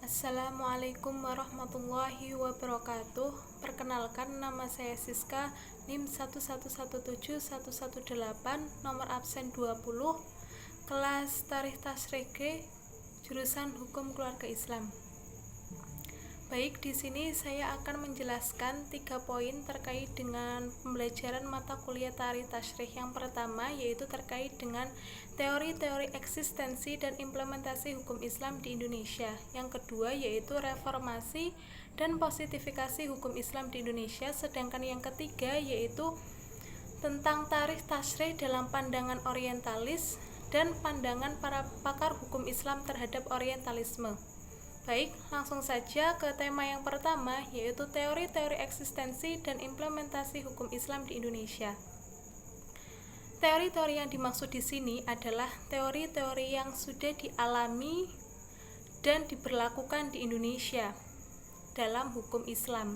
Assalamualaikum warahmatullahi wabarakatuh. Perkenalkan, nama saya Siska, NIM 1117118, nomor absen 20, kelas Tarikh Tashrikh G, jurusan Hukum Keluarga Islam. Baik, di sini saya akan menjelaskan 3 poin terkait dengan pembelajaran mata kuliah Tarikh Tashrikh. Yang pertama yaitu terkait dengan teori-teori eksistensi dan implementasi hukum Islam di Indonesia. Yang kedua yaitu reformasi dan positifikasi hukum Islam di Indonesia. Sedangkan yang ketiga yaitu tentang Tarikh Tashrikh dalam pandangan orientalis dan pandangan para pakar hukum Islam terhadap orientalisme. Baik, langsung saja ke tema yang pertama, yaitu teori-teori eksistensi dan implementasi hukum Islam di Indonesia. Teori-teori yang dimaksud di sini adalah teori-teori yang sudah dialami dan diberlakukan di Indonesia dalam hukum Islam.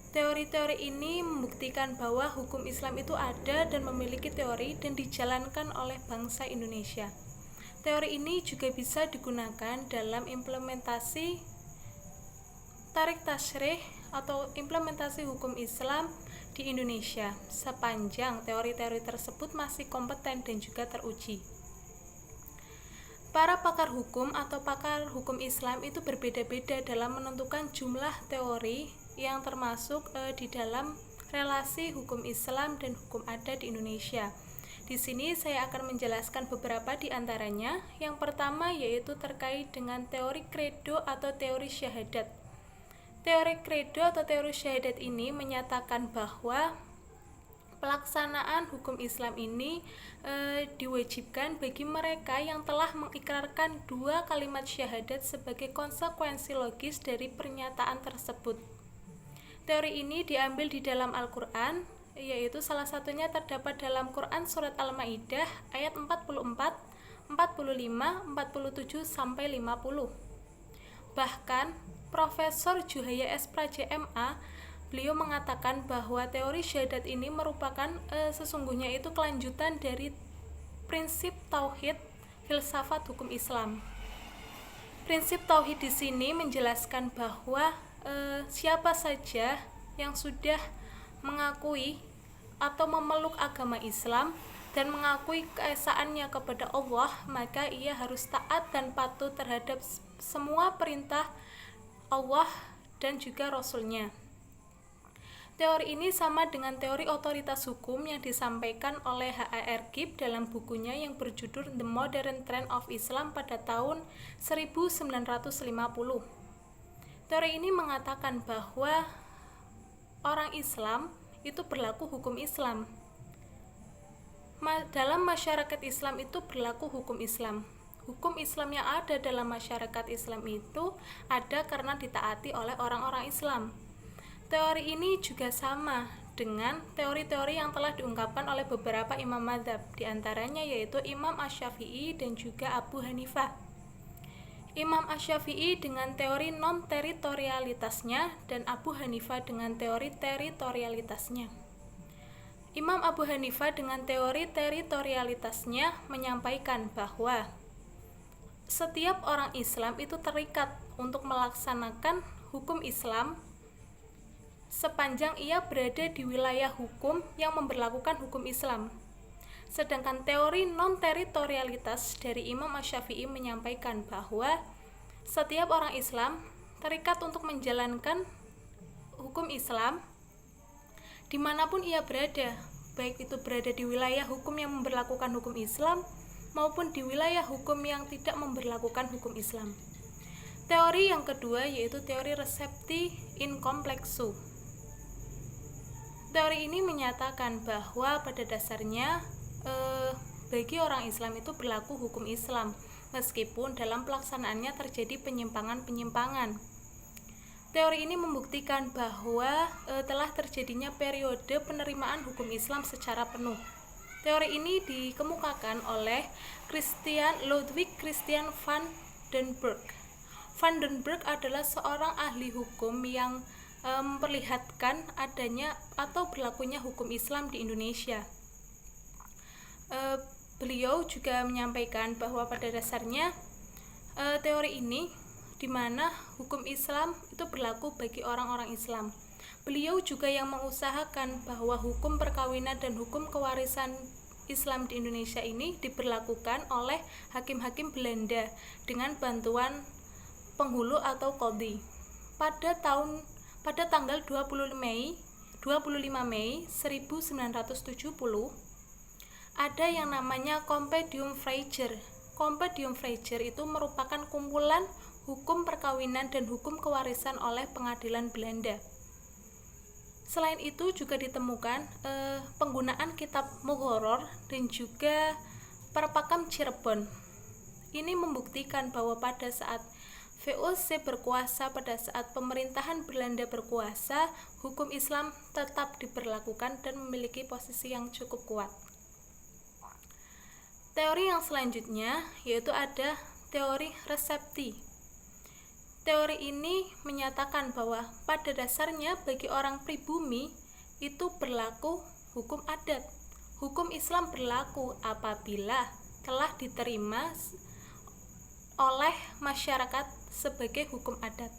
Teori-teori ini membuktikan bahwa hukum Islam itu ada dan memiliki teori dan dijalankan oleh bangsa Indonesia. Teori ini juga bisa digunakan dalam implementasi Tarikh Tashrikh atau implementasi hukum Islam di Indonesia, sepanjang teori-teori tersebut masih kompeten dan juga teruji. Para pakar hukum atau pakar hukum Islam itu berbeda-beda dalam menentukan jumlah teori yang termasuk di dalam relasi hukum Islam dan hukum adat di Indonesia. Di sini saya akan menjelaskan beberapa di antaranya. Yang pertama yaitu terkait dengan teori kredo atau teori syahadat. Teori kredo atau teori syahadat ini menyatakan bahwa pelaksanaan hukum Islam ini diwajibkan bagi mereka yang telah mengikrarkan 2 kalimat syahadat sebagai konsekuensi logis dari pernyataan tersebut. Teori ini diambil di dalam Al-Quran, yaitu salah satunya terdapat dalam Quran Surat Al-Ma'idah ayat 44, 45, 47 sampai 50. Bahkan Profesor Juhaya S. Praja MA, beliau mengatakan bahwa teori syahadat ini merupakan sesungguhnya itu kelanjutan dari prinsip tauhid filsafat hukum Islam. Prinsip tauhid di sini menjelaskan bahwa siapa saja yang sudah mengakui atau memeluk agama Islam dan mengakui keesaannya kepada Allah, maka ia harus taat dan patuh terhadap semua perintah Allah dan juga Rasul-Nya. Teori ini sama dengan teori otoritas hukum yang disampaikan oleh H.A.R. Gibb dalam bukunya yang berjudul The Modern Trend of Islam pada tahun 1950. Teori ini mengatakan bahwa orang Islam itu berlaku hukum Islam. Dalam masyarakat Islam itu berlaku hukum Islam. Hukum Islam yang ada dalam masyarakat Islam itu ada karena ditaati oleh orang-orang Islam. Teori ini juga sama dengan teori-teori yang telah diungkapkan oleh beberapa imam mazhab, di antaranya yaitu Imam Asy-Syafi'i dan juga Abu Hanifah. Imam Asy-Syafi'i dengan teori non-teritorialitasnya dan Abu Hanifah dengan teori teritorialitasnya. Imam Abu Hanifah dengan teori teritorialitasnya menyampaikan bahwa setiap orang Islam itu terikat untuk melaksanakan hukum Islam sepanjang ia berada di wilayah hukum yang memberlakukan hukum Islam. Sedangkan teori non-teritorialitas dari Imam Asy-Syafi'i menyampaikan bahwa setiap orang Islam terikat untuk menjalankan hukum Islam dimanapun ia berada, baik itu berada di wilayah hukum yang memberlakukan hukum Islam maupun di wilayah hukum yang tidak memberlakukan hukum Islam. Teori yang kedua yaitu teori recepti in complexu. Teori ini menyatakan bahwa pada dasarnya bagi orang Islam itu berlaku hukum Islam, meskipun dalam pelaksanaannya terjadi penyimpangan-penyimpangan. Teori ini membuktikan bahwa telah terjadinya periode penerimaan hukum Islam secara penuh. Teori ini dikemukakan oleh Ludwig Christian van den Berg. Van den Berg adalah seorang ahli hukum yang memperlihatkan adanya atau berlakunya hukum Islam di Indonesia. Beliau juga menyampaikan bahwa pada dasarnya teori ini di mana hukum Islam itu berlaku bagi orang-orang Islam. Beliau juga yang mengusahakan bahwa hukum perkawinan dan hukum kewarisan Islam di Indonesia ini diberlakukan oleh hakim-hakim Belanda dengan bantuan penghulu atau qadhi. Pada tanggal 25 Mei 1970 ada yang namanya Compendium Freiherr. Compendium Freiherr itu merupakan kumpulan hukum perkawinan dan hukum kewarisan oleh pengadilan Belanda. Selain itu juga ditemukan penggunaan kitab Mughoror dan juga Perpakam Cirebon. Ini membuktikan bahwa pada saat VOC berkuasa, pada saat pemerintahan Belanda berkuasa, hukum Islam tetap diberlakukan dan memiliki posisi yang cukup kuat. Teori yang selanjutnya yaitu ada teori resepti. Teori ini menyatakan bahwa pada dasarnya bagi orang pribumi itu berlaku hukum adat. Hukum Islam berlaku apabila telah diterima oleh masyarakat sebagai hukum adat.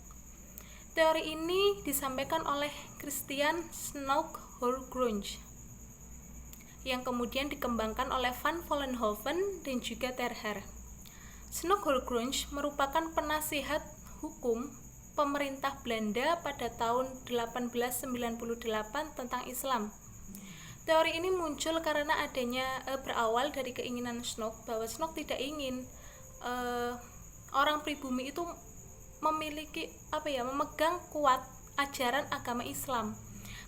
Teori ini disampaikan oleh Christian Snoek-Hoorgrunge yang kemudian dikembangkan oleh Van Vollenhoven dan juga Terher. Snoek-Hoorgrunge merupakan penasihat hukum pemerintah Belanda pada tahun 1898 tentang Islam. Teori ini muncul karena berawal dari keinginan Snoek bahwa Snoek tidak ingin orang pribumi itu memegang kuat ajaran agama Islam.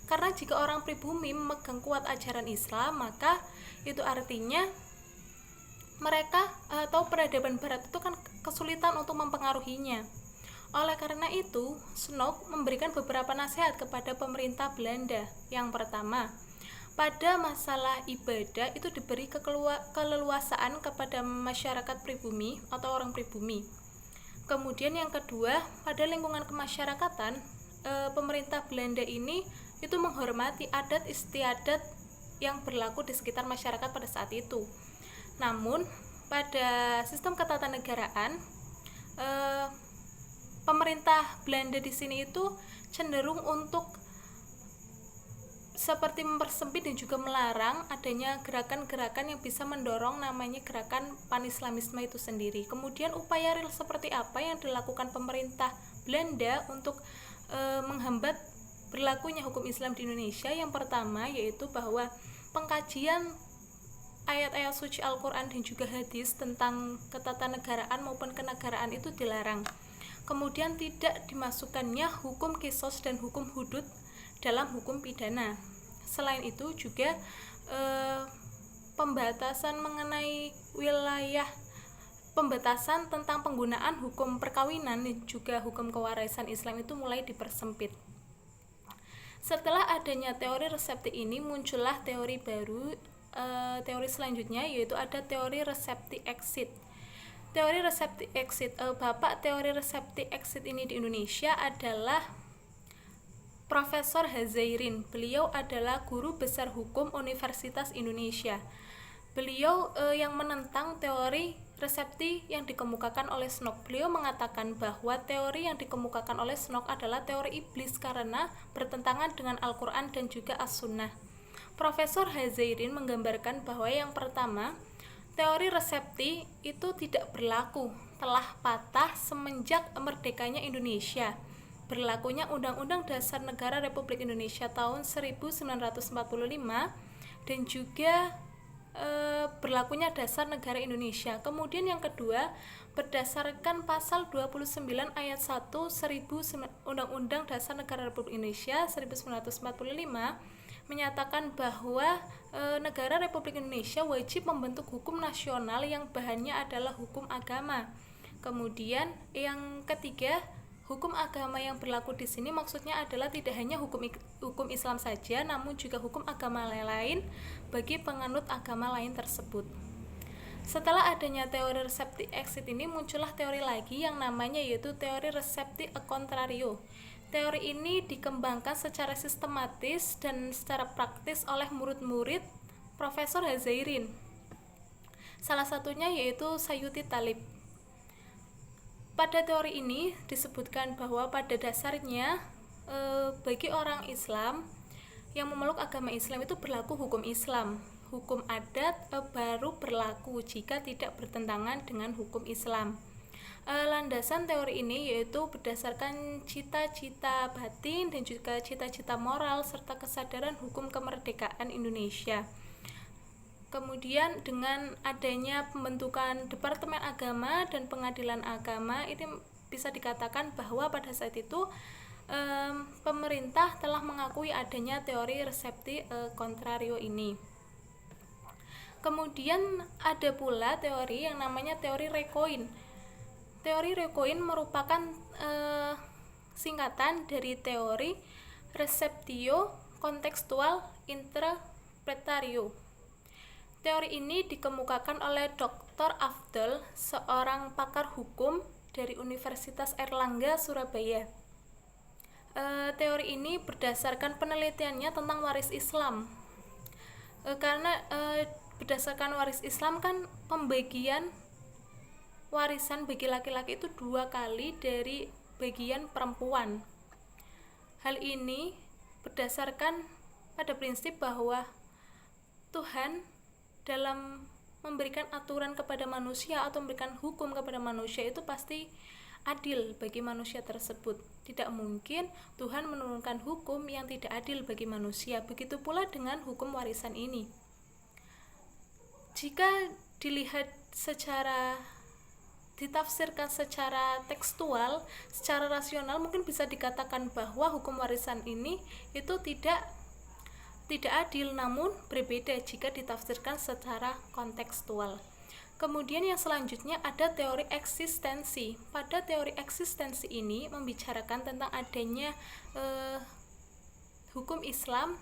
Karena jika orang pribumi memegang kuat ajaran Islam, maka itu artinya mereka atau peradaban barat itu kan kesulitan untuk mempengaruhinya. Oleh karena itu, Snoek memberikan beberapa nasihat kepada pemerintah Belanda. Yang pertama, pada masalah ibadah itu diberi keleluasaan kepada masyarakat pribumi atau orang pribumi. Kemudian yang kedua, pada lingkungan kemasyarakatan, pemerintah Belanda ini itu menghormati adat istiadat yang berlaku di sekitar masyarakat pada saat itu. Namun, pada sistem ketatanegaraan, pemerintah Belanda di sini itu cenderung untuk seperti mempersempit dan juga melarang adanya gerakan-gerakan yang bisa mendorong namanya gerakan Pan-Islamisme itu sendiri. Kemudian upaya real seperti apa yang dilakukan pemerintah Belanda untuk menghambat berlakunya hukum Islam di Indonesia? Yang pertama yaitu bahwa pengkajian ayat-ayat suci Al-Quran dan juga hadis tentang ketatanegaraan maupun kenegaraan itu dilarang. Kemudian tidak dimasukkannya hukum kisos dan hukum hudud dalam hukum pidana. Selain itu juga pembatasan mengenai wilayah, pembatasan tentang penggunaan hukum perkawinan dan juga hukum kewarisan Islam itu mulai dipersempit. Setelah adanya teori resepti ini muncullah teori baru, teori selanjutnya yaitu ada teori resepti exit. Teori resepti exit, bapak teori resepti exit ini di Indonesia adalah Profesor Hazairin. Beliau adalah guru besar hukum Universitas Indonesia. Beliau yang menentang teori resepti yang dikemukakan oleh Snoek. Beliau mengatakan bahwa teori yang dikemukakan oleh Snoek adalah teori iblis karena bertentangan dengan Al-Quran dan juga As-Sunnah. Profesor Hazairin menggambarkan bahwa yang pertama, teori resepti itu tidak berlaku, telah patah semenjak merdekanya Indonesia. Berlakunya Undang-Undang Dasar Negara Republik Indonesia tahun 1945 dan juga berlakunya Dasar Negara Indonesia. Kemudian yang kedua, berdasarkan pasal 29 ayat 1 Undang-Undang Dasar Negara Republik Indonesia 1945 menyatakan bahwa negara Republik Indonesia wajib membentuk hukum nasional yang bahannya adalah hukum agama. Kemudian yang ketiga, hukum agama yang berlaku di sini maksudnya adalah tidak hanya hukum Islam saja, namun juga hukum agama lain bagi penganut agama lain tersebut. Setelah adanya teori resepti exit ini muncullah teori lagi yang namanya yaitu teori resepti a contrario. Teori ini dikembangkan secara sistematis dan secara praktis oleh murid-murid Profesor Hazairin. Salah satunya yaitu Sayuti Talib. Pada teori ini disebutkan bahwa pada dasarnya bagi orang Islam yang memeluk agama Islam itu berlaku hukum Islam. Hukum adat baru berlaku jika tidak bertentangan dengan hukum Islam. Landasan teori ini yaitu berdasarkan cita-cita batin dan juga cita-cita moral serta kesadaran hukum kemerdekaan Indonesia. Kemudian dengan adanya pembentukan Departemen Agama dan Pengadilan Agama, ini bisa dikatakan bahwa pada saat itu pemerintah telah mengakui adanya teori recepti contrario ini. Kemudian ada pula teori yang namanya teori Recoin. Teori Recoin merupakan singkatan dari teori receptio contextual interpretario. Teori ini dikemukakan oleh Dr. Afdal, seorang pakar hukum dari Universitas Airlangga, Surabaya. Teori ini berdasarkan penelitiannya tentang waris Islam. Karena berdasarkan waris Islam kan pembagian warisan bagi laki-laki itu 2 kali dari bagian perempuan. Hal ini berdasarkan pada prinsip bahwa Tuhan dalam memberikan aturan kepada manusia atau memberikan hukum kepada manusia itu pasti adil bagi manusia tersebut. Tidak mungkin Tuhan menurunkan hukum yang tidak adil bagi manusia. Begitu pula dengan hukum warisan ini. Jika ditafsirkan secara tekstual, secara rasional, mungkin bisa dikatakan bahwa hukum warisan ini itu tidak adil, namun berbeda jika ditafsirkan secara kontekstual. Kemudian yang selanjutnya ada teori eksistensi. Pada teori eksistensi ini membicarakan tentang adanya hukum Islam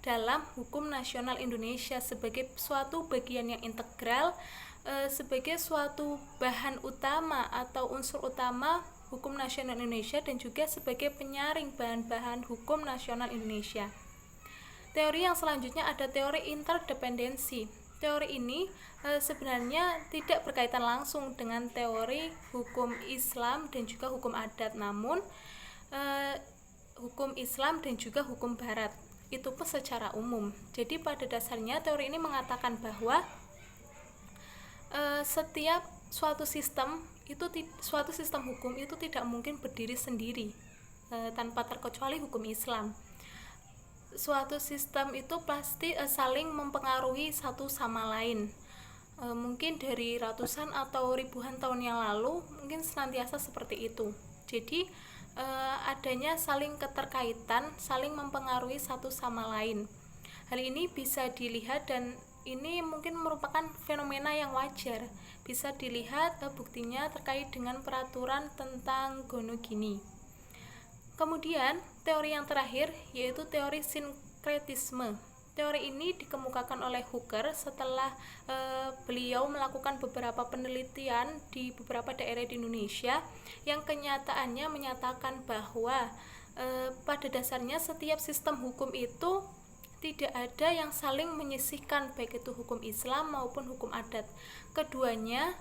dalam hukum nasional Indonesia sebagai suatu bagian yang integral, sebagai suatu bahan utama atau unsur utama hukum nasional Indonesia dan juga sebagai penyaring bahan-bahan hukum nasional Indonesia. Teori yang selanjutnya ada teori interdependensi. Teori ini sebenarnya tidak berkaitan langsung dengan teori hukum Islam dan juga hukum adat, namun hukum Islam dan juga hukum Barat itu pun secara umum. Jadi pada dasarnya teori ini mengatakan bahwa setiap suatu sistem hukum itu tidak mungkin berdiri sendiri tanpa terkecuali hukum Islam. Suatu sistem itu pasti saling mempengaruhi satu sama lain. Mungkin dari ratusan atau ribuan tahun yang lalu mungkin senantiasa seperti itu. Jadi adanya saling keterkaitan, saling mempengaruhi satu sama lain. Hal ini bisa dilihat dan ini mungkin merupakan fenomena yang wajar. Bisa dilihat buktinya terkait dengan peraturan tentang gonogini. Kemudian teori yang terakhir yaitu teori sinkretisme. Teori ini dikemukakan oleh Hooker setelah beliau melakukan beberapa penelitian di beberapa daerah di Indonesia yang kenyataannya menyatakan bahwa pada dasarnya setiap sistem hukum itu tidak ada yang saling menyisihkan, baik itu hukum Islam maupun hukum adat. Keduanya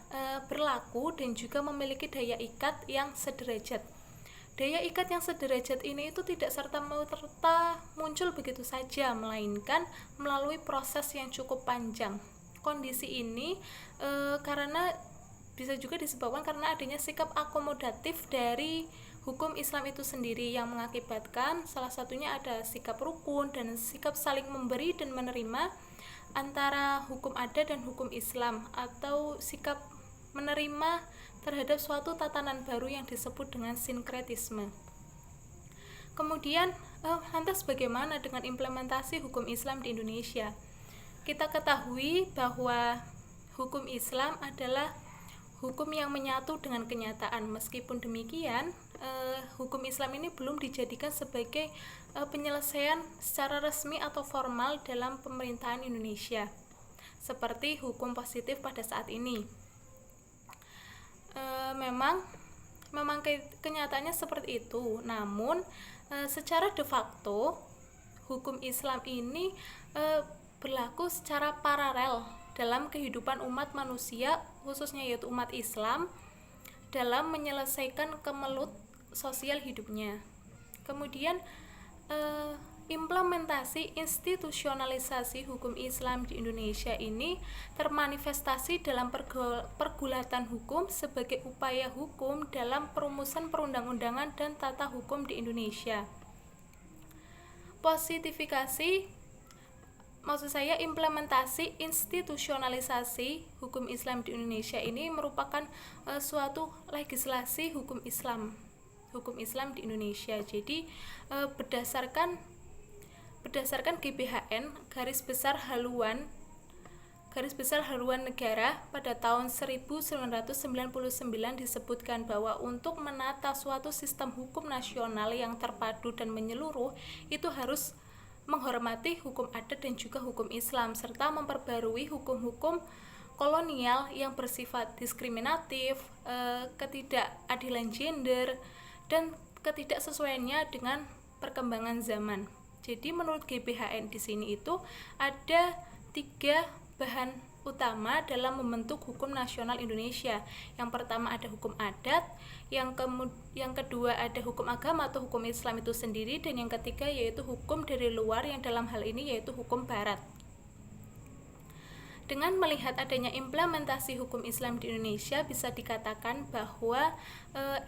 berlaku dan juga memiliki daya ikat yang sederajat. Daya ikat yang sederajat ini itu tidak serta-merta muncul begitu saja, melainkan melalui proses yang cukup panjang. Kondisi ini karena bisa juga disebabkan karena adanya sikap akomodatif dari hukum Islam itu sendiri yang mengakibatkan salah satunya ada sikap rukun dan sikap saling memberi dan menerima antara hukum adat dan hukum Islam, atau sikap menerima terhadap suatu tatanan baru yang disebut dengan sinkretisme. Kemudian lantas bagaimana dengan implementasi hukum Islam di Indonesia? Kita ketahui bahwa hukum Islam adalah hukum yang menyatu dengan kenyataan. Meskipun demikian, hukum Islam ini belum dijadikan sebagai penyelesaian secara resmi atau formal dalam pemerintahan Indonesia, seperti hukum positif pada saat ini. Memang kenyataannya seperti itu, namun secara de facto hukum Islam ini berlaku secara paralel dalam kehidupan umat manusia, khususnya yaitu umat Islam dalam menyelesaikan kemelut sosial hidupnya. Kemudian implementasi institusionalisasi hukum Islam di Indonesia ini termanifestasi dalam pergulatan hukum sebagai upaya hukum dalam perumusan perundang-undangan dan tata hukum di Indonesia. Implementasi institusionalisasi hukum Islam di Indonesia ini merupakan suatu legislasi hukum Islam di Indonesia. Jadi berdasarkan GBHN garis besar haluan negara pada tahun 1999 disebutkan bahwa untuk menata suatu sistem hukum nasional yang terpadu dan menyeluruh itu harus menghormati hukum adat dan juga hukum Islam serta memperbarui hukum-hukum kolonial yang bersifat diskriminatif, ketidakadilan gender, dan ketidaksesuaiannya dengan perkembangan zaman. Jadi menurut GBHN di sini itu ada 3 bahan utama dalam membentuk hukum nasional Indonesia. Yang pertama ada hukum adat, yang kedua ada hukum agama atau hukum Islam itu sendiri, dan yang ketiga yaitu hukum dari luar yang dalam hal ini yaitu hukum barat. Dengan melihat adanya implementasi hukum Islam di Indonesia, bisa dikatakan bahwa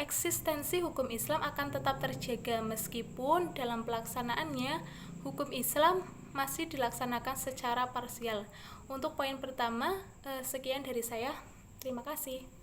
eksistensi hukum Islam akan tetap terjaga meskipun dalam pelaksanaannya hukum Islam masih dilaksanakan secara parsial. Untuk poin pertama, sekian dari saya. Terima kasih.